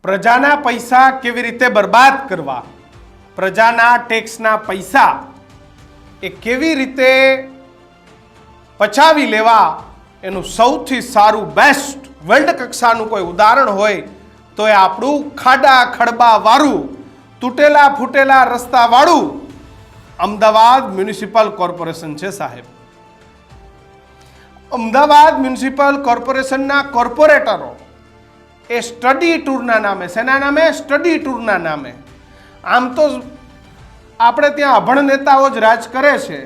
પ્રજાના પૈસા કેવી રીતે બરબાદ કરવા, પ્રજાના ટેક્સના પૈસા એ કેવી રીતે પચાવી લેવા, એનું સૌથી સારું બેસ્ટ વર્લ્ડ કક્ષાનું કોઈ ઉદાહરણ હોય તો એ આપણું ખાડા ખડબા વાળું, તૂટેલા ફૂટેલા રસ્તા વાળું અમદાવાદ મ્યુનિસિપલ કોર્પોરેશન છે સાહેબ. અમદાવાદ મ્યુનિસિપલ કોર્પોરેશનના કોર્પોરેટરો એ સ્ટડી ટૂરના નામે, શેના નામે? સ્ટડી ટૂરના નામે. આમ તો આપણે ત્યાં અભણ નેતાઓ જ રાજ કરે છે,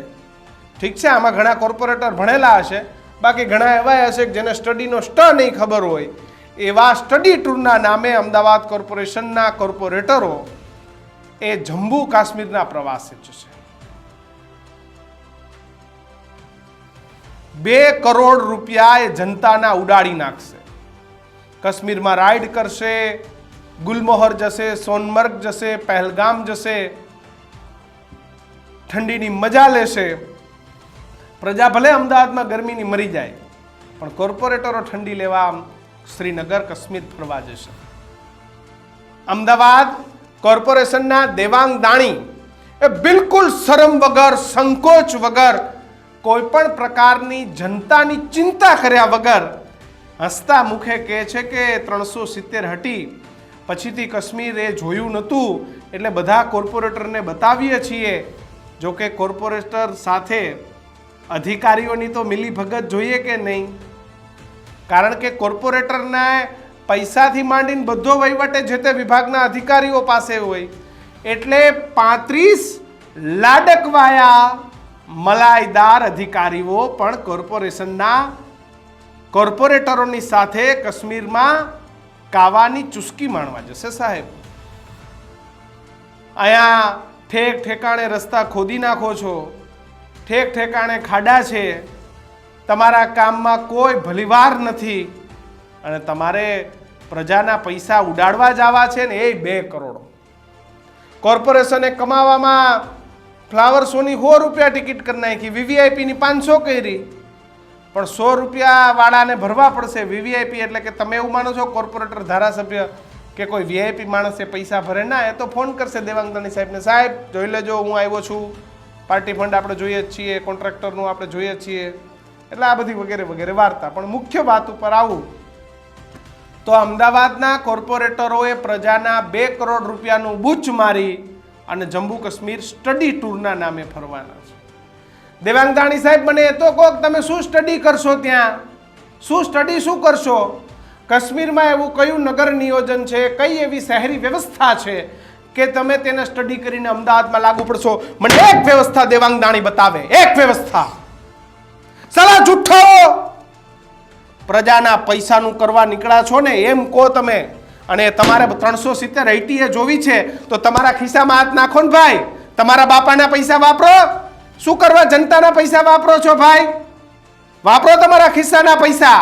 ઠીક છે, આમાં ઘણા કોર્પોરેટર ભણેલા હશે, બાકી ઘણા એવા હશે કે જેને સ્ટડીનો નહીં ખબર હોય. એવા સ્ટડી ટૂરના નામે અમદાવાદ કોર્પોરેશનના કોર્પોરેટરો એ જમ્મુ કાશ્મીરના પ્રવાસે જશે. 2 કરોડ રૂપિયા એ જનતાના ઉડાડી નાખશે. કાશ્મીરમાં રાઇડ કરશે, ગુલમોહર જશે, સોનમર્ગ જશે, પહેલગામ જશે, ઠંડીની મજા લેશે. પ્રજા ભલે અમદાવાદમાં ગરમીની મરી જાય, પણ કોર્પોરેટરો ઠંડી લેવા શ્રીનગર કાશ્મીર ફરવા જશે. અમદાવાદ કોર્પોરેશનના દેવાંગ દાણી એ બિલકુલ શરમ વગર, સંકોચ વગર, કોઈ પણ પ્રકારની જનતાની ચિંતા કર્યા વગર હસતા મુખે કહે છે કે 370 હટી, પછીથી કાશ્મીર એ જોયું નહોતું, એટલે બધા કોર્પોરેટરને બતાવીએ છીએ. જો કે કોર્પોરેટર સાથે અધિકારીઓની તો મિલીભગત જોઈએ કે નહીં, કારણ કે કોર્પોરેટરને પૈસાથી માંડીને બધો વહીવટ જે તે વિભાગના અધિકારીઓ પાસે હોય. એટલે 35 લાડકવાયા મલાઈદાર અધિકારીઓ પણ કોર્પોરેશનના કોર્પોરેટરોની સાથે કાશ્મીરમાં કાવાની ચુસ્કી માણવા જશે સાહેબ. અહીંયા ઠેક ઠેકાણે રસ્તા ખોદી નાખો છો, ઠેક ઠેકાણે ખાડા છે, તમારા કામમાં કોઈ ભલીવાર નથી, અને તમારે પ્રજાના પૈસા ઉડાડવા જવા છે ને, એ 2 કરોડ. કોર્પોરેશને કમાવામાં ફ્લાવર શોની 100 રૂપિયા ટિકિટ કરી નાખી, વીવીઆઈપીની 500 કરી, પણ 100 રૂપિયા વાળાને ભરવા પડશે. વીવીઆઈપી એટલે કે તમે એવું માનો છો કોર્પોરેટર, ધારાસભ્ય કે કોઈ વીઆઈપી માણસે પૈસા ભરે? ના, એ તો ફોન કરશે દેવાંગદાણી સાહેબને, સાહેબ જોઈ લેજો, હું આવ્યો છું, પાર્ટી ફંડ આપણે જોઈએ જ છીએ, કોન્ટ્રાક્ટરનું આપણે જોઈએ જ છીએ. એટલે આ બધી વગેરે વગેરે વાર્તા. પણ મુખ્ય વાત ઉપર આવું તો અમદાવાદના કોર્પોરેટરોએ પ્રજાના 2 કરોડ રૂપિયાનું બૂચ મારી અને જમ્મુ કાશ્મીર સ્ટડી ટૂરના નામે ફરવાના છે. દેવાંગદાણી સાહેબ, મને એ તો કહો, તમે શું સ્ટડી કરશો ત્યાં? શું સ્ટડી શું કરશો? કાશ્મીરમાં એવું કયું નગર નિયોજન છે, કઈ એવી શહેરી વ્યવસ્થા છે કે તમે તેને સ્ટડી કરીને અમદાવાદમાં લાગુ પડશો? મને એક વ્યવસ્થા દેવાંગદાણી બતાવે, એક વ્યવસ્થા. સાલા જુઠ્ઠો પ્રજાના પૈસાનું કરવા નીકળ્યા છો ને, એમ કહો તમે. અને તમારે 370 હટી જોવી છે તો તમારા ખિસ્સામાં હાથ નાખો ને ભાઈ. તમારા બાપાના પૈસા વાપરો. શું કરવા જનતાના પૈસા વાપરો છો ભાઈ? વાપરો તમારા ખિસ્સાના પૈસા.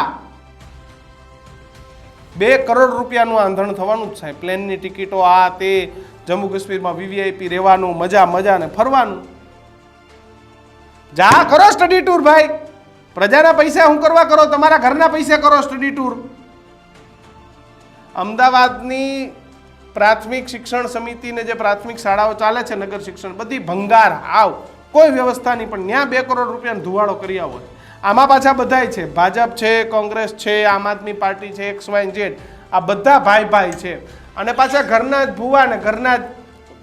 2 કરોડ રૂપિયાનું આંધણ થવાનું જ સાહેબ. પ્લેનની ટિકિટો, આ તે, જમ્મુ કાશ્મીરમાં વીવીઆઈપી રહેવાનું, મજા ને ફરવાનું. જા કરો સ્ટડી ટૂર ભાઈ. પ્રજાના પૈસા શું કરવા કરો? તમારા ઘરના પૈસા કરો સ્ટડી ટૂર. અમદાવાદની પ્રાથમિક શિક્ષણ સમિતિને જે પ્રાથમિક શાળાઓ ચાલે છે, નગર શિક્ષણ, બધી ભંગાર, આવ કોઈ વ્યવસ્થા નહીં, પણ ત્યાં 2 કરોડ રૂપિયાનો ધુવાડો કરી આવો. આમાં પાછા બધાય છે, ભાજપ છે, કોંગ્રેસ છે, આમ આદમી પાર્ટી છે, XYZ, આ બધા ભાઈ છે. અને પાછા ઘરના જ ભૂવા ને ઘરના જ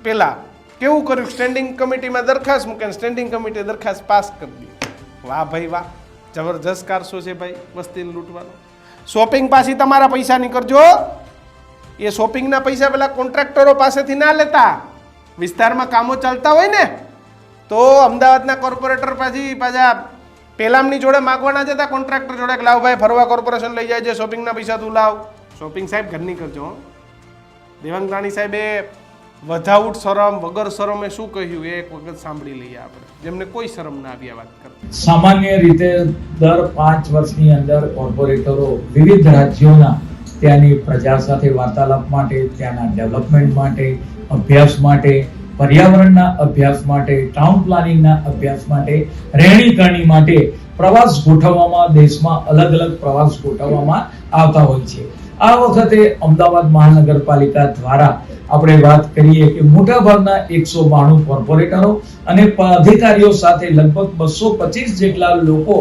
પેલા કેવું કર્યું, સ્ટેન્ડિંગ કમિટીમાં દરખાસ્ત મૂકે, સ્ટેન્ડિંગ કમિટી દરખાસ્ત પાસ કરી દી. વાહ ભાઈ વાહ, જબરજસ્ત કારસો છે ભાઈ વસ્તીને લૂંટવાનો. શોપિંગ પાછી તમારા પૈસાની કરજો. એ શોપિંગના પૈસા પેલા કોન્ટ્રાક્ટરો પાસેથી ના લેતા. વિસ્તારમાં કામો ચાલતા હોય ને તો અમદાવાદના કોર્પોરેટર પાછા પેલામની જોડે માગવાના જતા કોન્ટ્રાક્ટર જોડે, લાવ ભાઈ ફરવા કોર્પોરેશન લઈ જાય છે, શોપિંગના પૈસા તું લાવ. શોપિંગ સાહેબ ઘરની કરજો. દેવાંગદાણી સાહેબે વધાઉટ શરમ, વગર શરમે શું કહ્યું એ એક વખત સાંભળી લઈએ આપણે, જેમને કોઈ શરમ ના આવી આ વાત કરે. સામાન્ય રીતે દર 5 વર્ષની અંદર કોર્પોરેટરો વિવિધ રાજ્યોના ત્યાંની પ્રજા સાથે વાર્તાલાપ માટે, ત્યાંના ડેવલપમેન્ટ માટે, અભ્યાસ માટે, પર્યાવરણના અભ્યાસ માટે, ટાઉન પ્લાનિંગના અભ્યાસ માટે, રહેણીકરણી માટે પ્રવાસ ગોઠવવામાં, દેશમાં અલગ અલગ પ્રવાસ ગોઠવવામાં આવતા હોય છે. આ વખતે અમદાવાદ મહાનગરપાલિકા દ્વારા આપણે વાત કરીએ કે મોટા ભાગના 192 કોર્પોરેટરો અને અધિકારીઓ સાથે લગભગ 225 જેટલા લોકો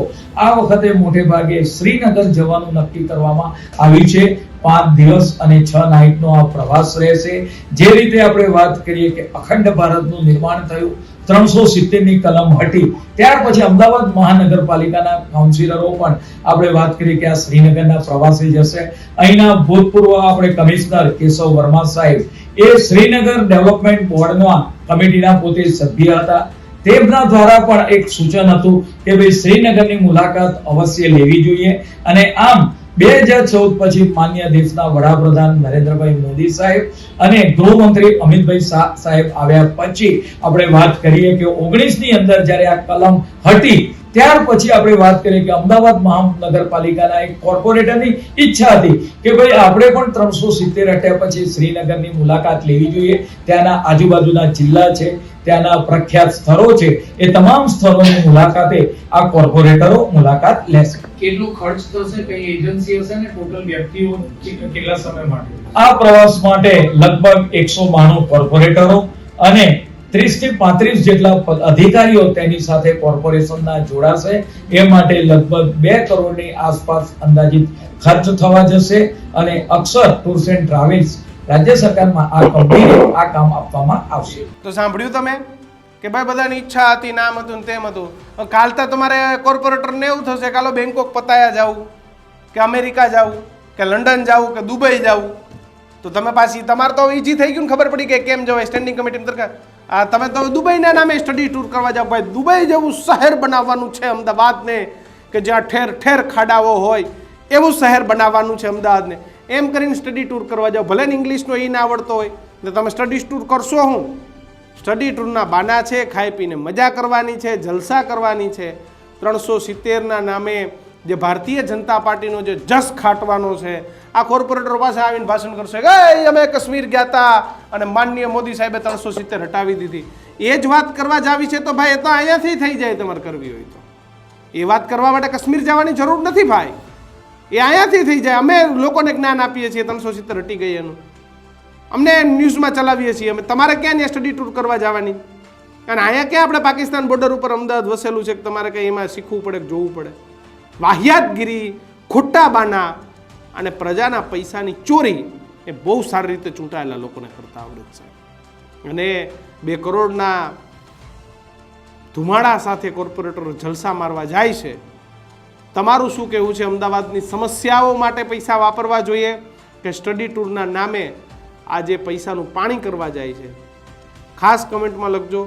આ વખતે મોટે ભાગે શ્રીનગર જવાનું નક્કી કરવામાં આવ્યું છે. 5 દિવસ અને 6 નાઇટનો આ પ્રવાસ રહેશે. જે રીતે આપણે વાત કરીએ કે અખંડ ભારતનું નિર્માણ થયું, 370 ની કલમ હટી, ત્યાર પછી અમદાવાદ મહાનગરપાલિકાના કાઉન્સિલરો પણ આપણે વાત કરીએ કે આ શ્રીનગરના પ્રવાસે જશે. અહીંના ભૂતપૂર્વ આપણે કમિશનર કેશવ વર્મા સાહેબ એ શ્રીનગર ડેવલપમેન્ટ બોર્ડના કમિટીના પોતે સભ્ય હતા. તેમના દ્વારા પણ એક સૂચન હતું કે ભાઈ શ્રીનગરની મુલાકાત અવશ્ય લેવી જોઈએ. અને આમ 2014 પછી માન્ય દેશના વડાપ્રધાન નરેન્દ્રભાઈ મોદી સાહેબ અને ગૃહમંત્રી અમિતભાઈ શાહ સાહેબ આવ્યા પછી આપણે વાત કરીએ કે 19 ની અંદર જ્યારે આ કલમ હટી ત્યાર પછી આપણે વાત કરીએ કે અમદાવાદ મહાનગરપાલિકાના એક કોર્પોરેટરની ઈચ્છા હતી કે ભાઈ આપણે પણ 370 હટ્યા પછી શ્રીનગરની મુલાકાત લેવી જોઈએ. ત્યાંના આજુબાજુના જિલ્લા છે, ત્યાંના પ્રખ્યાત સ્થળો છે, એ તમામ સ્થળોની મુલાકાતે આ કોર્પોરેટરો મુલાકાત લેશે. કેટલો ખર્ચ થશે, કઈ એજન્સી હશે ને ટોટલ વ્યક્તિઓ કેટલા સમય માટે? આ પ્રવાસ માટે લગભગ 192 કોર્પોરેટરો અને 30 થી 35 જેટલા અધિકારીઓ તેની સાથે કોર્પોરેશનના જોડાશે. એ માટે લગભગ 2 કરોડની આસપાસ અંદાજિત ખર્ચ થવા જશે. અને અક્ષર ટૂર્સ એન્ડ ટ્રાવેલ્સ રાજ્ય સરકારમાં આ કંપનીને આ કામ આપવામાં આવશે. તો સાંભળ્યું તમે કે ભાઈ બધાની ઈચ્છા હતી, નામ હતું ને તેમ હતું. કાલતા તમારે કોર્પોરેટરને એવું થશે કાલો બેંકોક પતાયા જાવું કે અમેરિકા જાવું કે લંડન જાવું કે દુબઈ જાવું, તો તમે પાછી તમારે તો ઈઝી થઈ ગયું ને, ખબર પડી કે કેમ જવાય. સ્ટેન્ડિંગ કમિટી દરકાર તમે તો દુબઈના નામે સ્ટડી ટૂર કરવા જાવ. ભાઈ દુબઈ જેવું શહેર બનાવવાનું છે અમદાવાદને કે જ્યાં ઠેર ઠેર ખાડાઓ હોય એવું શહેર બનાવવાનું છે અમદાવાદને. એમ કરીને સ્ટડી ટૂર કરવા જાવ. ભલે ને ઇંગ્લિશનો એ ના આવડતો હોય તો તમે સ્ટડી ટૂર કરશો. હું સ્ટડી ટૂરના બાના છે, ખાઈ પીને મજા કરવાની છે, જલસા કરવાની છે. 370ના નામે જે ભારતીય જનતા પાર્ટીનો જે જસ ખાટવાનો છે, આ કોર્પોરેટર પાસે આવીને ભાષણ કરશે કે અમે કાશ્મીર ગયા હતા અને માનનીય મોદી સાહેબે 370 હટાવી દીધી. એ જ વાત કરવા જ આવી છે તો ભાઈ એ તો અહીંયાથી થઈ જાય. તમારે કરવી હોય તો એ વાત કરવા માટે કાશ્મીર જવાની જરૂર નથી ભાઈ, એ અહીંયાથી થઈ જાય. અમે લોકોને જ્ઞાન આપીએ છીએ 370 હટી ગઈ એનું, અમને ન્યૂઝમાં ચલાવીએ છીએ અમે. તમારે ક્યાં ત્યાં સ્ટડી ટૂર કરવા જવાની? અને અહીંયા ક્યાં આપણે પાકિસ્તાન બોર્ડર ઉપર અમદાવાદ વસેલું છે કે તમારે કંઈ એમાં શીખવું પડે કે જોવું પડે? વાહિયાતગીરી, ખોટા બાના અને પ્રજાના પૈસાની ચોરી એ બહુ સારી રીતે ચૂંટાયેલા લોકોને કરતા આવડે છે. અને 2 કરોડના ધુમાડા સાથે કોર્પોરેટરો જલસા મારવા જાય છે. તમારું શું કહેવું છે? અમદાવાદની સમસ્યાઓ માટે પૈસા વાપરવા જોઈએ કે સ્ટડી ટૂરના નામે આ જે પૈસાનું પાણી કરવા જાય છે? ખાસ કમેન્ટમાં લખજો.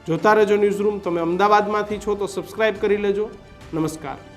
જોતા રહેજો ન્યૂઝરૂમ. તમે અમદાવાદમાંથી છો તો સબસ્ક્રાઈબ કરી લેજો. નમસ્કાર.